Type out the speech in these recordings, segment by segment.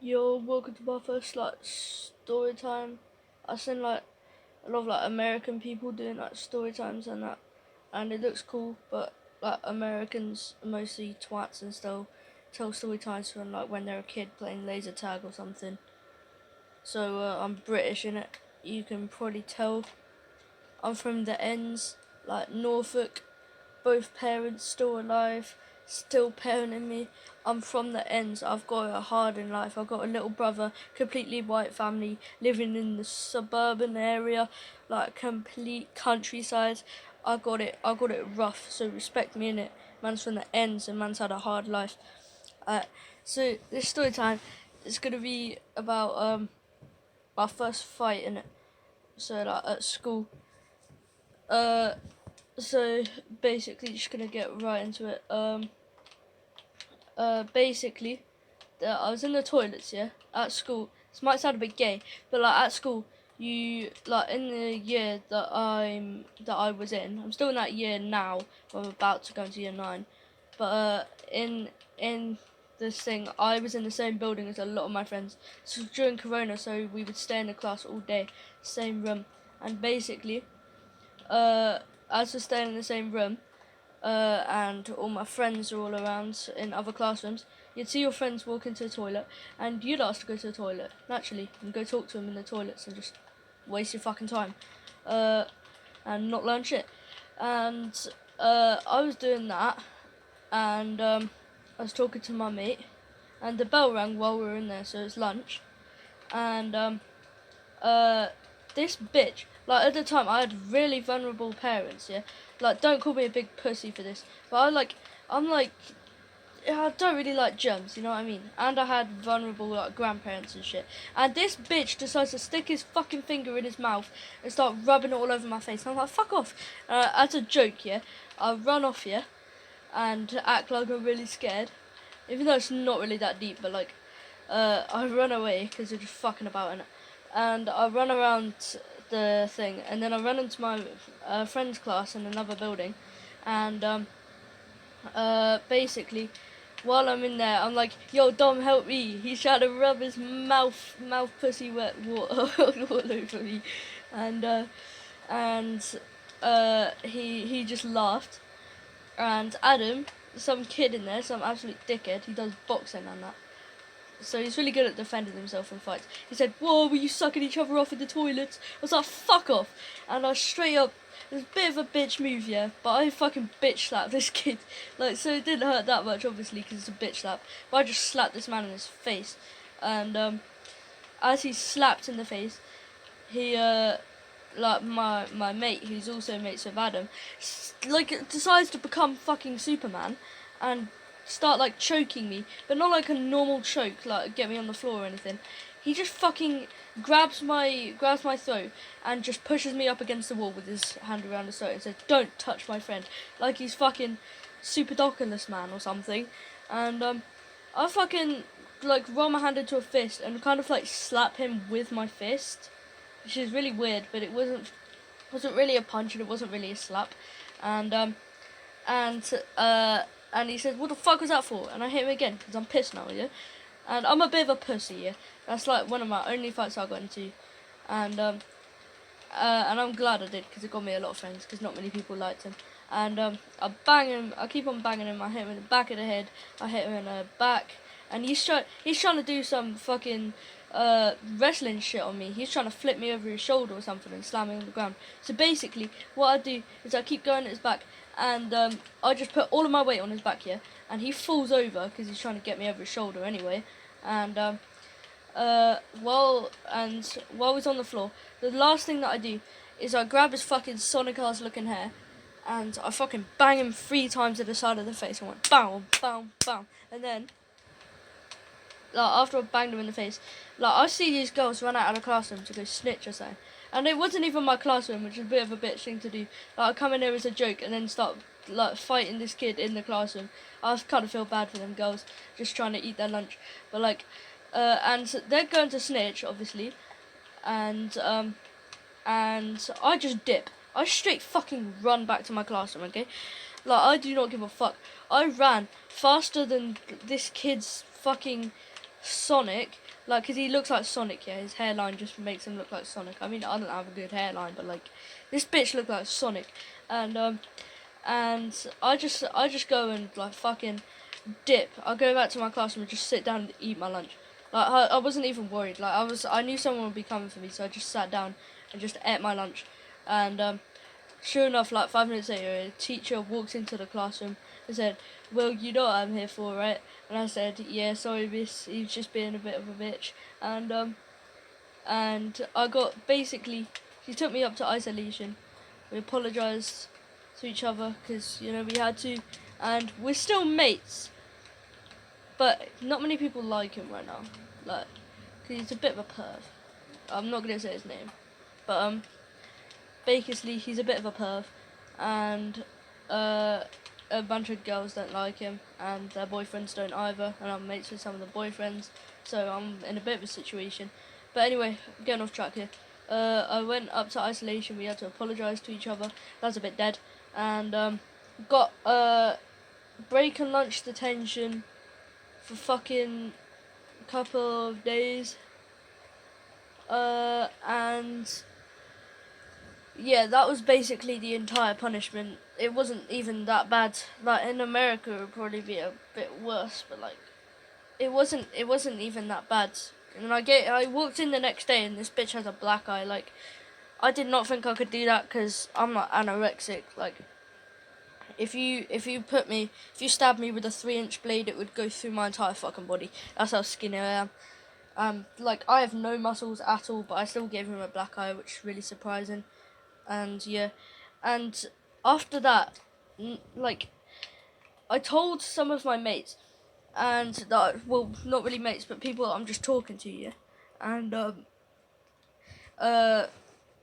Yo, welcome to my first story time. I've seen a lot of American people doing story times and that, and it looks cool. But Americans are mostly twats and still tell story times from when they're a kid playing laser tag or something. So I'm British in it. You can probably tell. I'm from the ends, like Norfolk. Both parents still alive, still parenting me. I'm from the ends. I've got it hard in life. I've got a little brother, completely white family, living in the suburban area, like complete countryside. I got it rough. So respect me in it. Man's from the ends and man's had a hard life. Uh, so this story time is gonna be about my first fight in it. So at school. Uh, so basically, just gonna get right into it. Basically, I was in the toilets, yeah, at school. This might sound a bit gay, but at school, you in the year that I was in. I'm still in that year now. I'm about to go into year 9, but in this thing, I was in the same building as a lot of my friends. So during Corona, so we would stay in the class all day, same room, and basically, uh, as we're staying in the same room, and all my friends are all around in other classrooms, you'd see your friends walk into the toilet, and you'd ask to go to the toilet, naturally, and go talk to them in the toilets and just waste your fucking time, uh, and not learn shit. And I was doing that, and I was talking to my mate, and the bell rang while we were in there, so it's lunch, and uh, this bitch, at the time I had really vulnerable parents, yeah. Don't call me a big pussy for this, but I'm like, I don't really like germs, you know what I mean? And I had vulnerable grandparents and shit. And this bitch decides to stick his fucking finger in his mouth and start rubbing it all over my face. And I'm like, fuck off. As a joke, yeah, I run off, yeah, and act like I'm really scared, even though it's not really that deep. But I run away because they're just fucking about in it, and I run around the thing, and then I run into my friend's class in another building, and basically, while I'm in there, I'm like, "Yo, Dom, help me!" He's trying to rub his mouth pussy wet water all over me, and he just laughed, and Adam, some kid in there, some absolute dickhead, he does boxing and that. So he's really good at defending himself in fights. He said, "Whoa, were you sucking each other off in the toilets?" I was like, "Fuck off!" And I straight up, it was a bit of a bitch move, yeah, but I fucking bitch slapped this kid. So it didn't hurt that much, obviously, because it's a bitch slap. But I just slapped this man in his face, and as he slapped in the face, he my mate, who's also mates with Adam, decides to become fucking Superman, and start choking me, but not like a normal choke, like get me on the floor or anything. He just fucking grabs my throat and just pushes me up against the wall with his hand around his throat and says, "Don't touch my friend," like he's fucking Super Doculus Man or something. And I fucking roll my hand into a fist and kind of slap him with my fist, which is really weird, but it wasn't really a punch and it wasn't really a slap. And and uh and he said, "What the fuck was that for?" And I hit him again because I'm pissed now, yeah. And I'm a bit of a pussy, yeah. That's one of my only fights I got into, and and I'm glad I did because it got me a lot of friends because not many people liked him. And I bang him. I keep on banging him. I hit him in the back of the head. I hit him in the back, and he's trying to do some fucking wrestling shit on me. He's trying to flip me over his shoulder or something and slam me on the ground. So basically, what I do is I keep going at his back, and I just put all of my weight on his back here, and he falls over because he's trying to get me over his shoulder anyway. And while he's on the floor, the last thing that I do is I grab his fucking Sonic ass looking hair, and I fucking bang him 3 times at the side of the face. I went bam, bam, bam, and then after I banged him in the face, I see these girls run out of the classroom to go snitch or something, and it wasn't even my classroom, which is a bit of a bitch thing to do. I come in there as a joke and then start fighting this kid in the classroom. I kind of feel bad for them girls just trying to eat their lunch, but and so they're going to snitch, obviously, and I just dip. I straight fucking run back to my classroom, okay? I do not give a fuck. I ran faster than this kid's fucking Sonic, like, cause he looks like Sonic. Yeah, his hairline just makes him look like Sonic. I mean, I don't have a good hairline, but like, this bitch looked like Sonic, and I just go and like fucking dip. I go back to my classroom and just sit down and eat my lunch. Like I wasn't even worried. Like I knew someone would be coming for me, so I just sat down and just ate my lunch. And sure enough, like 5 minutes later, a teacher walks into the classroom and said, "Well, you know what I'm here for, right?" And I said, "Yeah, sorry, miss. He's just being a bit of a bitch." And I got basically, she took me up to isolation. We apologised to each other because we had to, and we're still mates. But not many people like him right now, like, cause he's a bit of a perv. I'm not gonna say his name, but basically he's a bit of a perv, and a bunch of girls don't like him, and their boyfriends don't either, and I'm mates with some of the boyfriends, so I'm in a bit of a situation. But anyway, getting off track here. I went up to isolation. We had to apologise to each other. That's a bit dead, and got break and lunch detention for fucking couple of days. And yeah, that was basically the entire punishment. It wasn't even that bad. Like in America, it would probably be a bit worse, but like it wasn't even that bad. And I walked in the next day, and this bitch has a black eye. Like I did not think I could do that because I'm not anorexic. Like if you stab me with a 3-inch blade, it would go through my entire fucking body. That's how skinny I am. Like I have no muscles at all, but I still gave him a black eye, which is really surprising. And yeah, and after that, like I told some of my mates, and that, well, not really mates, but people I'm just talking to, yeah, and uh,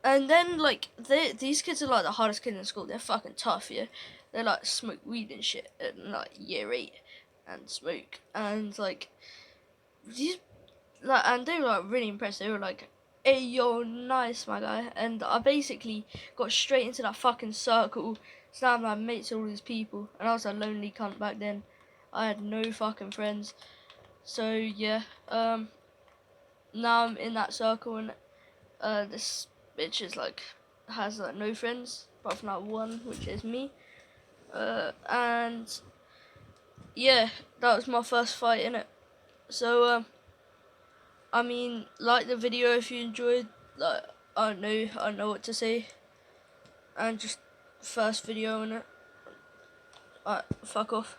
and then like these kids are like the hardest kids in school. They're fucking tough, yeah. They like smoke weed and shit at like year 8, and smoke, and like these, like, and they were like really impressed. They were like, "Hey, you're nice, my guy." And I basically got straight into that fucking circle. So now I'm like mates with all these people, and I was a lonely cunt back then. I had no fucking friends. So yeah, now I'm in that circle, and this bitch is like has like no friends apart from that one, which is me. And yeah, that was my first fight in it. So I mean, like the video if you enjoyed. Like I don't know what to say. And just first video in it. Alright, fuck off.